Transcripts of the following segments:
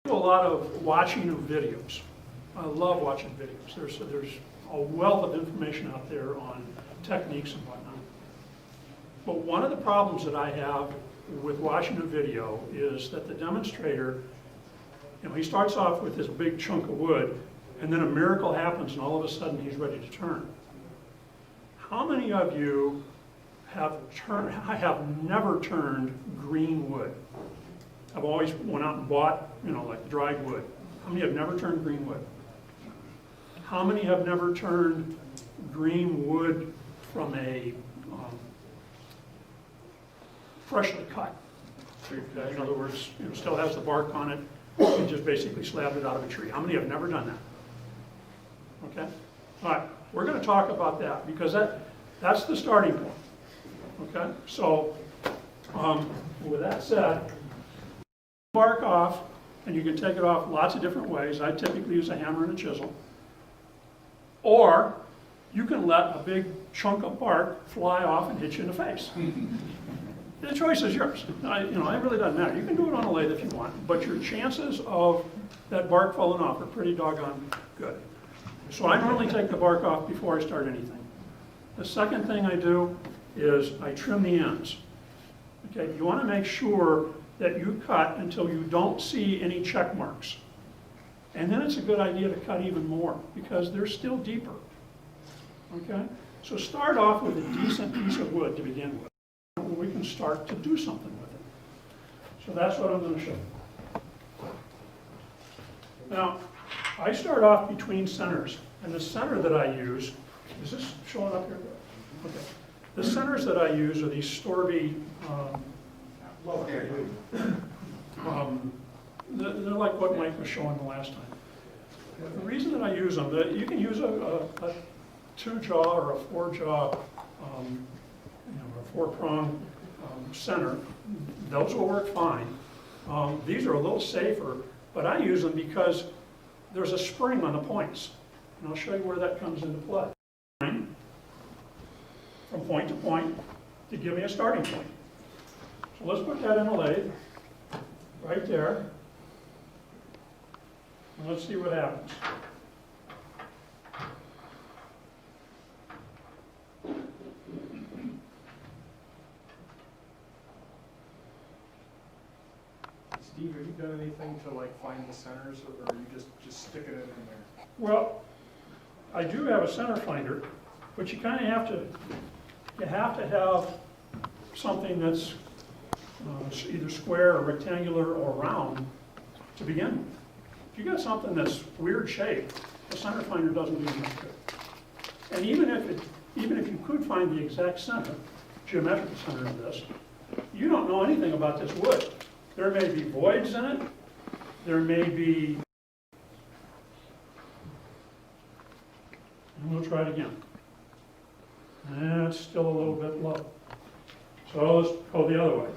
I do a lot of watching of videos. I love watching videos. There's a wealth of information out there on techniques and whatnot. But one of the problems that I have with watching a video is that the demonstrator, he starts off with this big chunk of wood, and then a miracle happens, and all of a sudden he's ready to turn. How many of you have turned? I have never turned green wood. I've always went out and bought, like dried wood. How many have never turned green wood? How many have never turned green wood from a freshly cut? Okay, in other words, still has the bark on it, and just basically slabbed it out of a tree. How many have never done that? Okay? All right, we're going to talk about that because that's the starting point. Okay? So, with that said, bark off, and you can take it off lots of different ways. I typically use a hammer and a chisel. Or you can let a big chunk of bark fly off and hit you in the face. The choice is yours. It really doesn't matter. You can do it on a lathe if you want, but your chances of that bark falling off are pretty doggone good. So I normally take the bark off before I start anything. The second thing I do is I trim the ends. Okay, you want to make sure that you cut until you don't see any check marks. And then it's a good idea to cut even more because they're still deeper. Okay? So start off with a decent piece of wood to begin with. We can start to do something with it. So that's what I'm going to show you. Now, I start off between centers. And the center that I use, is this showing up here? Okay. The centers that I use are these Storby, they're like what Mike was showing the last time. The reason that I use them, you can use a 2-jaw or a 4-jaw, a 4-prong center. Those will work fine. These are a little safer, but I use them because there's a spring on the points. And I'll show you where that comes into play. From point to point to give me a starting point. So let's put that in a lathe, right there. And let's see what happens. Steve, have you done anything to find the centers, or are you just sticking it in there? Well, I do have a center finder, but you kind of have to have something that's either square or rectangular or round to begin with. If you got something that's weird shape, the center finder doesn't do much good. And even if you could find the exact center, geometrical center of this, you don't know anything about this wood. There may be voids in it. There may be, and we'll try it again. That's still a little bit low. So let's go the other way.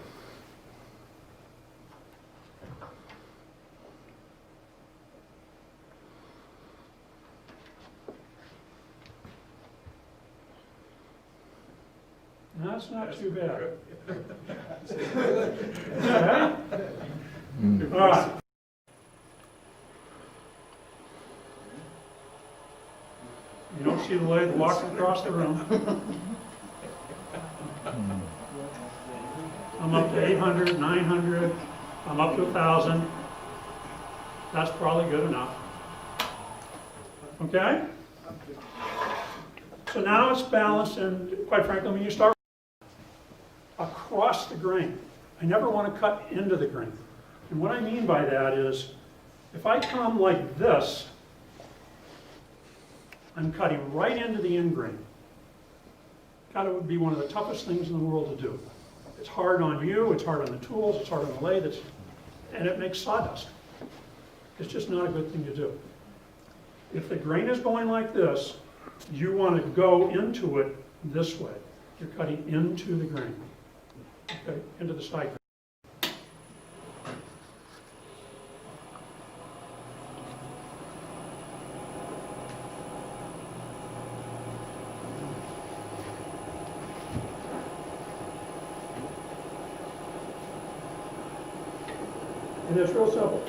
That's not too bad. Yeah. All right. You don't see the lathe walking across the room. I'm up to 800, 900. I'm up to 1,000. That's probably good enough. Okay? So now it's balanced, and quite frankly, when you start across the grain, I never want to cut into the grain. And what I mean by that is, if I come like this, I'm cutting right into the end grain. That would be one of the toughest things in the world to do. It's hard on you, it's hard on the tools, it's hard on the lathe, and it makes sawdust. It's just not a good thing to do. If the grain is going like this, you want to go into it this way. You're cutting into the grain, okay, into the side grain. And it's real simple.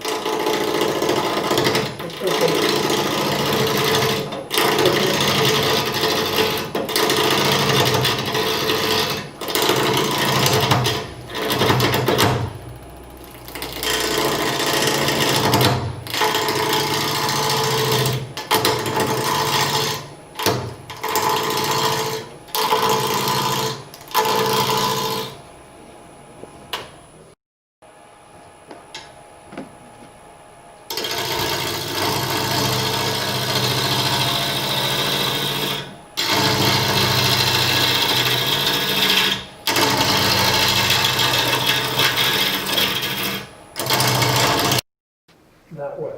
that way.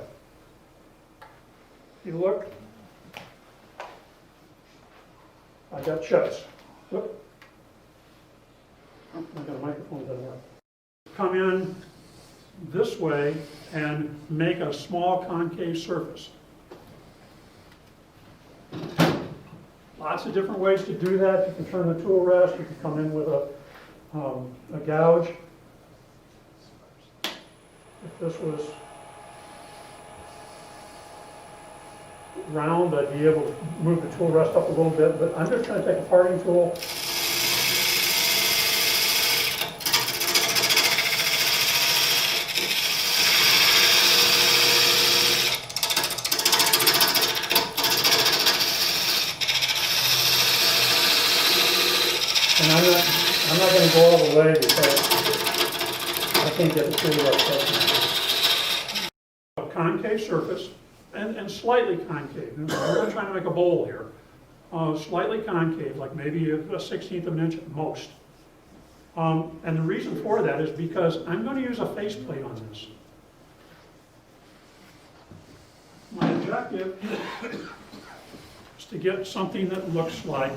If you look, I got chips. Whoop. Oh, I got a microphone that doesn't work. Come in this way and make a small concave surface. Lots of different ways to do that. You can turn the tool rest, you can come in with a gouge. If this was round, I'd be able to move the tool rest up a little bit, but I'm just trying to take a parting tool. And I'm not going to go all the way because I can't get the tool rest up. A concave surface. And slightly concave. We're not trying to make a bowl here. Slightly concave, like maybe a 1/16 of an inch at most. And the reason for that is because I'm going to use a faceplate on this. My objective is to get something that looks like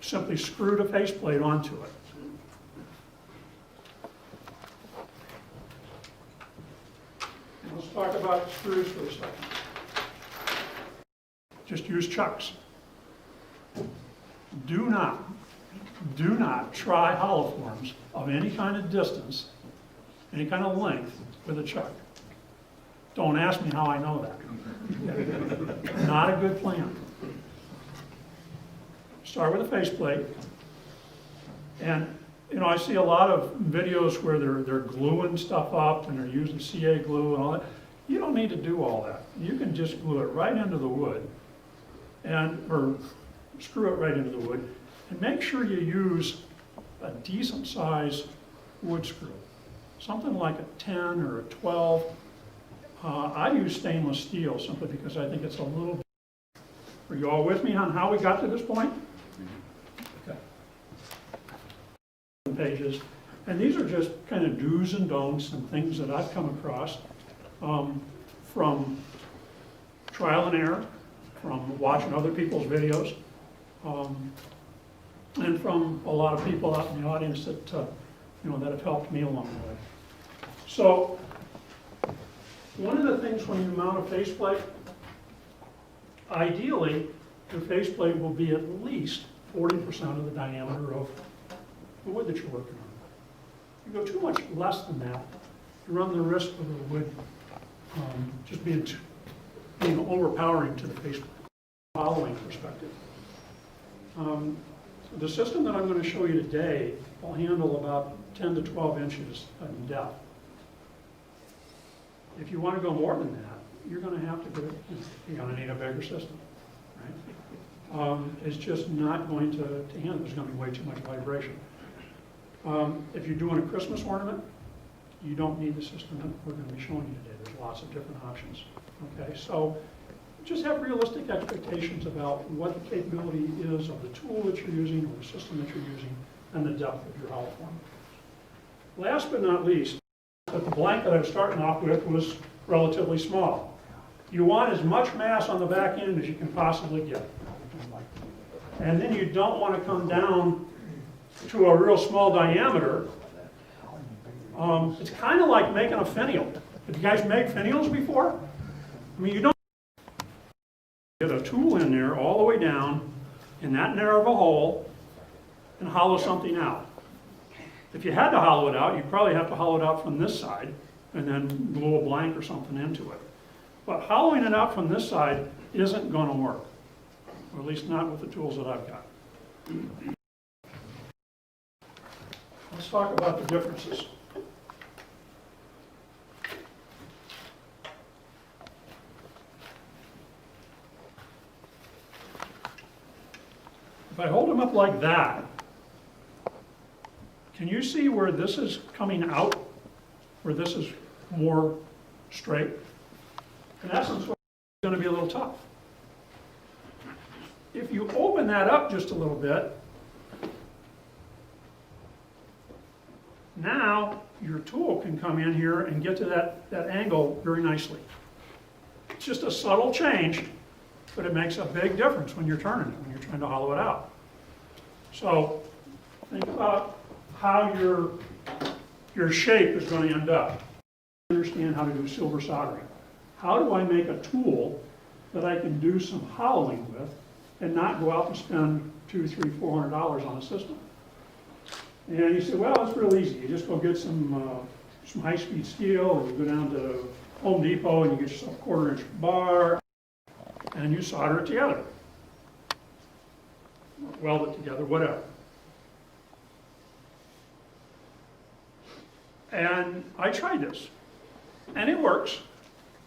simply screwed a faceplate onto it. Let's talk about screws for a second. Just use chucks. Do not try hollow forms of any kind of distance, any kind of length with a chuck. Don't ask me how I know that. Not a good plan. Start with a faceplate. And you know, I see a lot of videos where they're gluing stuff up and they're using CA glue and all that. You don't need to do all that. You can just glue it right into the wood or screw it right into the wood, and make sure you use a decent size wood screw. Something like a 10 or a 12. I use stainless steel simply because I think it's a little bit. Are you all with me on how we got to this point? Okay. Pages, and these are just kind of do's and don'ts and things that I've come across from trial and error, from watching other people's videos, and from a lot of people out in the audience that that have helped me along the way. So, one of the things when you mount a faceplate, ideally, your faceplate will be at least 40% of the diameter of the wood that you're working on. If you go too much less than that, you run the risk of the wood just being overpowering to the faceplate. Following perspective. The system that I'm going to show you today will handle about 10 to 12 inches in depth. If you want to go more than that, you're going to have to do it. You're going to need a bigger system, right? It's just not going to handle. There's going to be way too much vibration. If you're doing a Christmas ornament, you don't need the system that we're going to be showing you today. There's lots of different options. Okay, so just have realistic expectations about what the capability is of the tool that you're using or the system that you're using and the depth of your hollow form. Last but not least, that the blank that I was starting off with was relatively small. You want as much mass on the back end as you can possibly get. And then you don't want to come down to a real small diameter. It's kind of like making a finial. Have you guys made finials before? I mean, you don't get a tool in there all the way down in that narrow of a hole and hollow something out. If you had to hollow it out, you'd probably have to hollow it out from this side and then glue a blank or something into it. But hollowing it out from this side isn't gonna work, or at least not with the tools that I've got. Let's talk about the differences. If I hold them up like that, can you see where this is coming out, where this is more straight? In essence, it's going to be a little tough. If you open that up just a little bit, now your tool can come in here and get to that angle very nicely. It's just a subtle change, but it makes a big difference when you're turning it, when you're trying to hollow it out. So think about how your shape is going to end up. Understand how to do silver soldering. How do I make a tool that I can do some hollowing with and not go out and spend $200, $300, $400 on a system? And you say, well, it's real easy. You just go get some high-speed steel, or you go down to Home Depot and you get yourself a 1/4 inch bar, and you solder it together. Weld it together, whatever. And I tried this, and it works.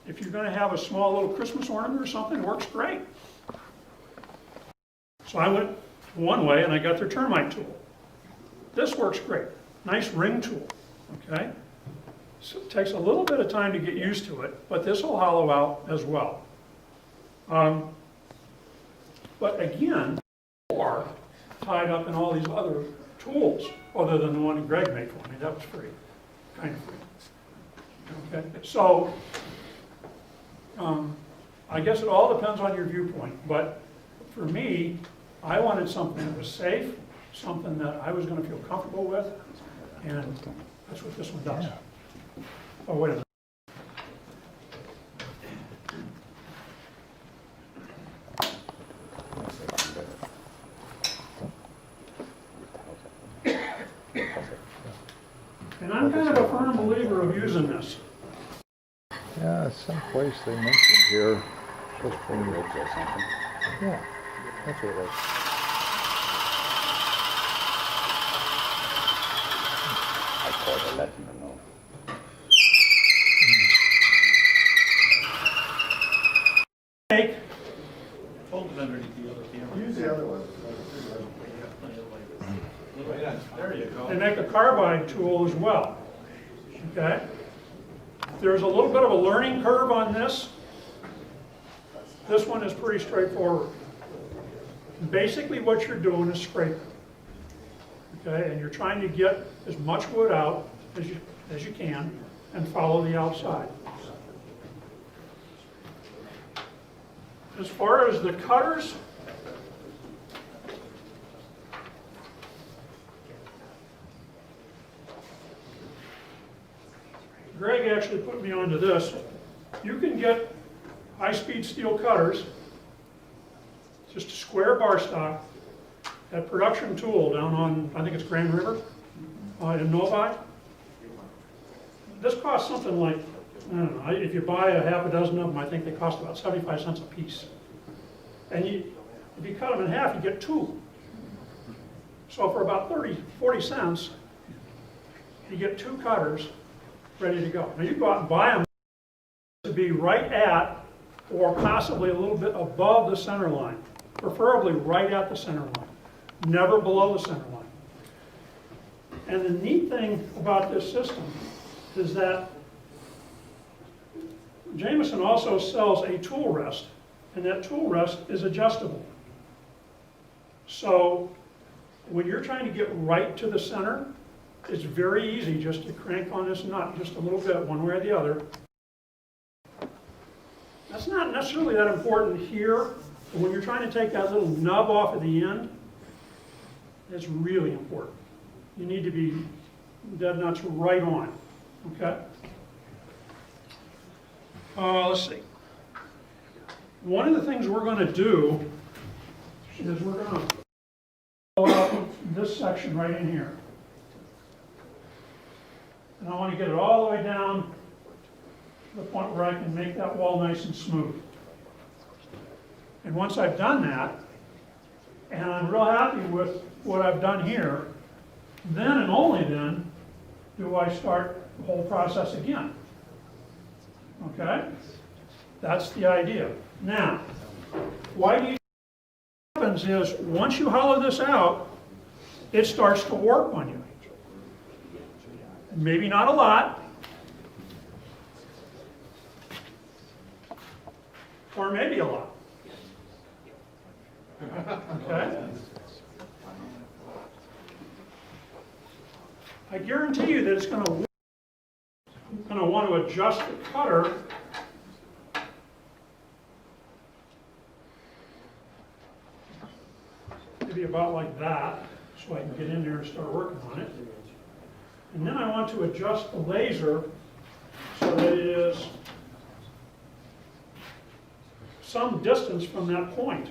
If you're going to have a small little Christmas ornament or something, it works great. So I went one way and I got their termite tool. This works great. Nice ring tool, okay? So it takes a little bit of time to get used to it, but this will hollow out as well. But again, or tied up in all these other tools, other than the one that Greg made for me. That was free, kind of free. Okay, so I guess it all depends on your viewpoint, but for me, I wanted something that was safe, something that I was going to feel comfortable with, and that's what this one does. Oh, wait a minute. And I'm kind of a firm believer of using this. Yeah, someplace they mentioned here, just for you. Yeah, that's what it was. I called to let them know. Take, Hold it underneath the other camera. Use the other one. There you go. they make a carbide tool as well. Okay? There's a little bit of a learning curve on this. This one is pretty straightforward. Basically what you're doing is scraping. Okay, and you're trying to get as much wood out as you can and follow the outside. As far as the cutters, Greg actually put me onto this. You can get high-speed steel cutters, just a square bar stock, at Production Tool down on, I think it's Grand River, in Novi. This costs something like, I don't know, if you buy a half a dozen of them, I think they cost about 75 cents a piece. And if you cut them in half, you get 2. So for about 40 cents, you get 2 cutters ready to go. Now you go out and buy them to be right at or possibly a little bit above the center line, preferably right at the center line, never below the center line. And the neat thing about this system is that Jameson also sells a tool rest, and that tool rest is adjustable. So when you're trying to get right to the center, it's very easy just to crank on this nut just a little bit, one way or the other. That's not necessarily that important here, but when you're trying to take that little nub off at the end, it's really important. You need to be dead nuts right on, okay? Let's see. One of the things we're going to do is we're going to pull out this section right in here. And I want to get it all the way down to the point where I can make that wall nice and smooth. And once I've done that, and I'm real happy with what I've done here, then and only then do I start the whole process again. Okay? That's the idea. Now, why do you what happens is once you hollow this out, it starts to warp on you. Maybe not a lot, or maybe a lot. Okay? I guarantee you that it's going to want to adjust the cutter maybe about like that, so I can get in there and start working on it. And then I want to adjust the laser so that it is some distance from that point.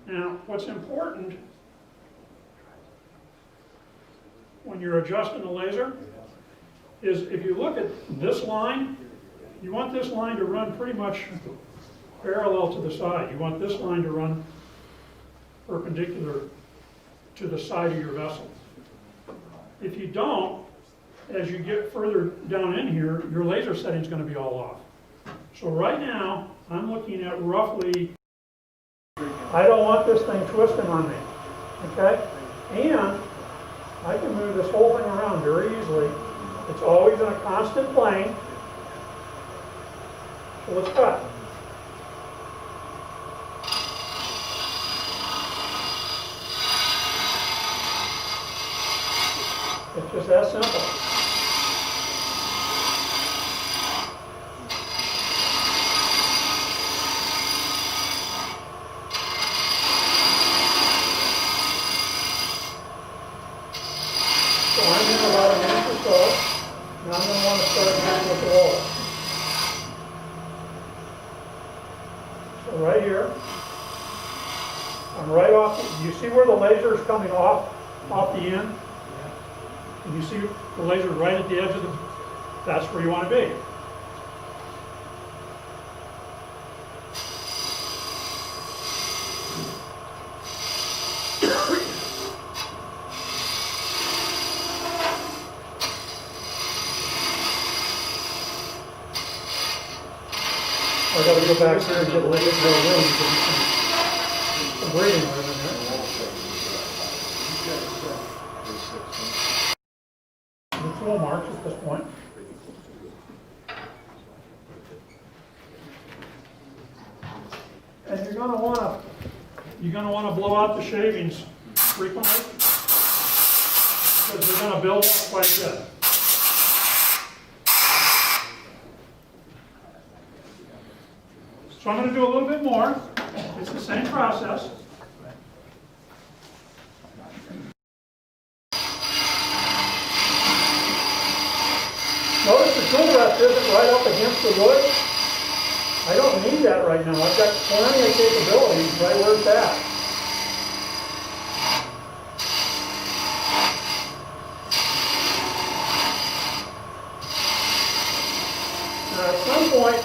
Now, what's important when you're adjusting the laser is if you look at this line, you want this line to run pretty much parallel to the side. You want this line to run perpendicular to the side of your vessel. If you don't, as you get further down in here, your laser setting is going to be all off. So right now, I'm looking at roughly, I don't want this thing twisting on me, okay? And I can move this whole thing around very easily. It's always in a constant plane. So let's cut. It's just that simple. So I'm in about an inch or so, and I'm going to want to start again with the roller. So right here, I'm right off, you see where the laser is coming off the end? And you see the laser right at the edge of the, that's where you want to be. I gotta go back here and get a little bit more room to get some breathing room in there. The tool marks at this point. And you're gonna wanna blow out the shavings frequently because they're gonna build up quite a bit. So I'm going to do a little bit more. It's the same process. Notice the tool rest isn't right up against the wood. I don't need that right now. I've got plenty of capabilities right where it's at. Now at some point,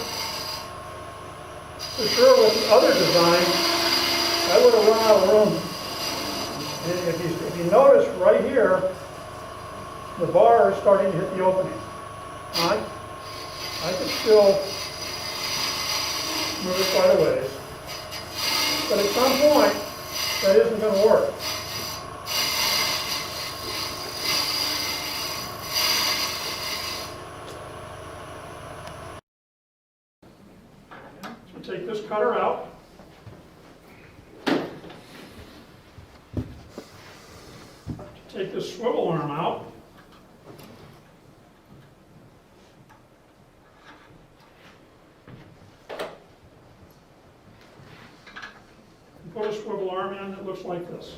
for sure with the other design, I would have run out of room. And if you notice right here, the bar is starting to hit the opening. I can still move it quite a ways. But at some point, that isn't going to work. So take this cutter out. Take this swivel arm out. Put a swivel arm in that looks like this.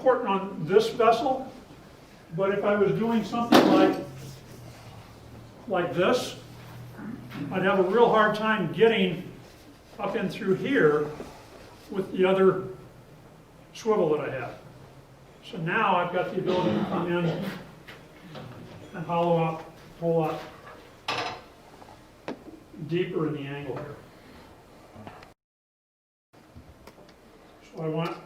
important on this vessel, but if I was doing something like this, I'd have a real hard time getting up in through here with the other swivel that I have. So now I've got the ability to come in and hollow out a whole lot deeper in the angle here. So I want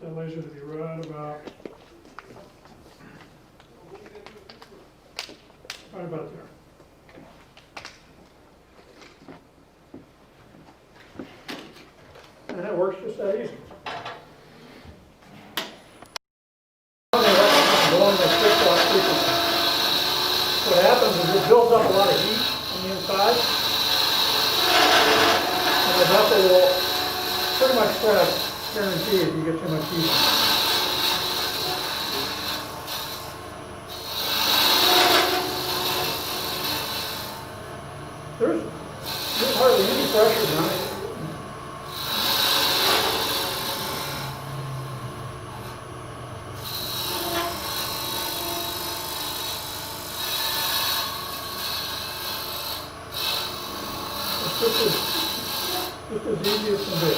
that laser to be right about there. And it works just that easy. What happens is it builds up a lot of heat on the inside, and the vessel will pretty much crash, guarantee if you get too much heat. There's hardly any pressure on it. Just as easy as can be.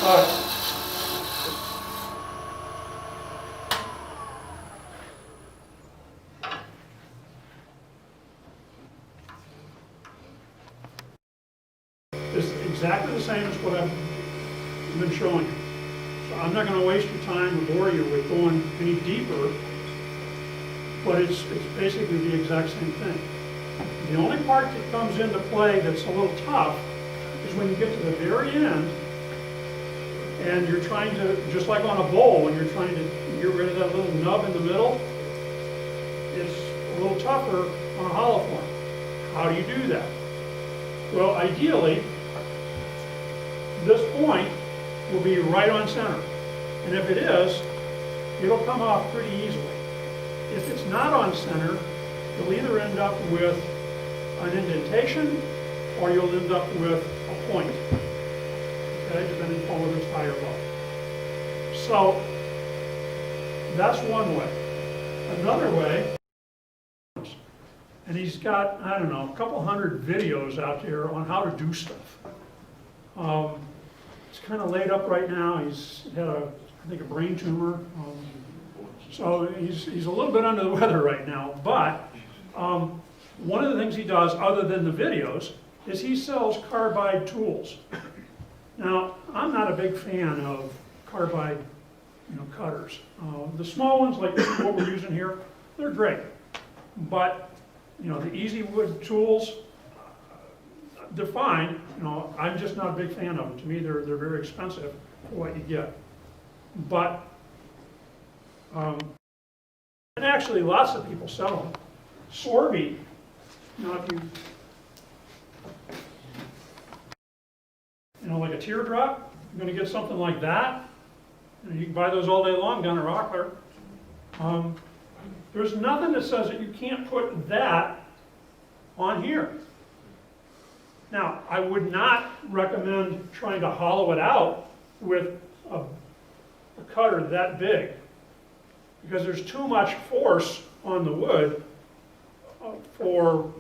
All right. It's exactly the same as what I've been showing you. So I'm not going to waste your time or bore you with going any deeper, but it's basically the exact same thing. The only part that comes into play that's a little tough is when you get to the very end and you're trying to, just like on a bowl, when you're trying to get rid of that little nub in the middle, it's a little tougher on a hollow form. How do you do that? Well, ideally, this point will be right on center. And if it is, it'll come off pretty easily. If it's not on center, you'll either end up with an indentation or you'll end up with a point, okay, depending upon whether it's high or low. So that's one way. Another way, and he's got, I don't know, a couple hundred videos out there on how to do stuff. He's kind of laid up right now. He's had I think a brain tumor. So he's a little bit under the weather right now, but one of the things he does, other than the videos, is he sells carbide tools. Now, I'm not a big fan of carbide, cutters. The small ones, like what we're using here, they're great. But, the easy wood tools, they're fine. I'm just not a big fan of them. To me, they're very expensive for what you get. But, and actually, lots of people sell them. Sorby, if you, like a teardrop, you're going to get something like that. You can buy those all day long down at Rockler. There's nothing that says that you can't put that on here. Now, I would not recommend trying to hollow it out with a cutter that big, because there's too much force on the wood for,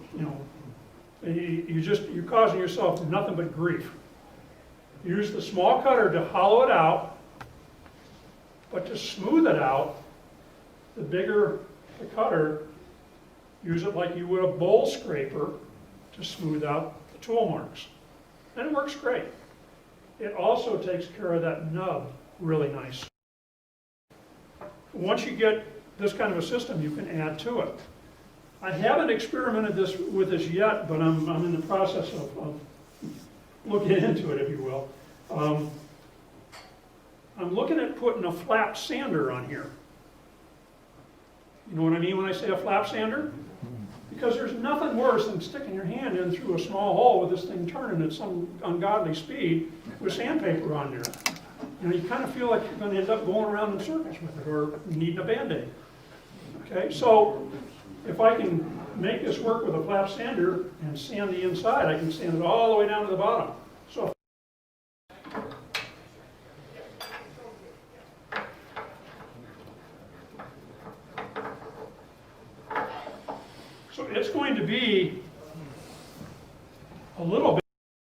you're causing yourself nothing but grief. Use the small cutter to hollow it out, but to smooth it out, the bigger the cutter, use it like you would a bowl scraper to smooth out the tool marks. And it works great. It also takes care of that nub really nice. Once you get this kind of a system, you can add to it. I haven't experimented with this yet, but I'm in the process of looking into it, if you will. I'm looking at putting a flap sander on here. You know what I mean when I say a flap sander? Because there's nothing worse than sticking your hand in through a small hole with this thing turning at some ungodly speed with sandpaper on there. You kind of feel like you're going to end up going around in circles with it or needing a Band-Aid. Okay, so if I can make this work with a flap sander and sand the inside, I can sand it all the way down to the bottom. So it's going to be a little bit